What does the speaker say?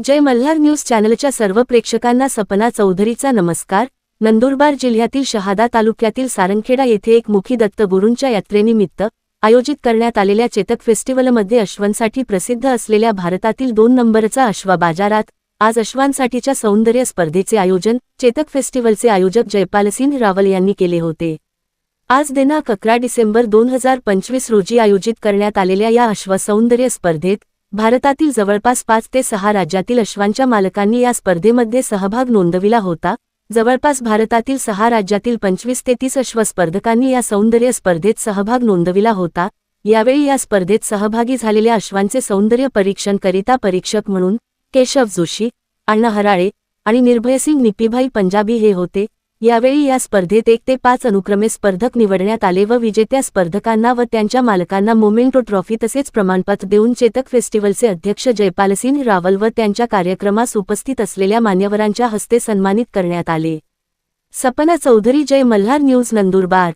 जय Malhar news चॅनलच्या सर्व प्रेक्षकांना सपना चौधरीचा नमस्कार। नंदुरबार जिल्ह्यातील शहादा तालुक्यातील सारंगखेडा येथे एक मुखी दत्तगुरूंच्या यात्रेनिमित्त आयोजित करण्यात आलेल्या चेतक फेस्टिवलमध्ये अश्वांसाठी प्रसिद्ध असलेल्या भारतातील 2 नंबरचा अश्वा बाजारात आज अश्वांसाठीच्या सौंदर्य स्पर्धेचे आयोजन चेतक फेस्टिवलचे आयोजक जयपालसिंह रावल यांनी केले होते। आज दिनांक 11 डिसेंबर 2025 रोजी आयोजित करण्यात आलेल्या या अश्व सौंदर्य स्पर्धेत भारतातील जवळपास 5 ते 6 राज्यातील अश्वांच्या मालकांनी या स्पर्धेमध्ये सहभाग नोंदविला होता। जवळपास भारतातील 6 राज्यातील 25 ते 30 अश्व स्पर्धकांनी या सौंदर्य स्पर्धेत सहभाग नोंदविला होता। यावेळी या स्पर्धेत सहभागी झालेल्या अश्वांचे सौंदर्य परीक्षण करिता परीक्षक म्हणून केशव जोशी, अण्णा हराळे आणि निर्भयसिंग निप्पीभाई पंजाबी हे होते। यावेळी या स्पर्धेत 1 ते 5 अनुक्रमे स्पर्धक निवडण्यात आले व विजेत्या स्पर्धकांना व त्यांच्या मालकांना मोमेंटो ट्रॉफी तसेच प्रमाणपत्र देऊन चेतक फेस्टिवलचे अध्यक्ष जयपालसिंह रावल व त्यांच्या कार्यक्रमास उपस्थित असलेल्या मान्यवरांच्या हस्ते सन्मानित करण्यात आले। सपना चौधरी, जय मल्हार न्यूज, नंदुरबार।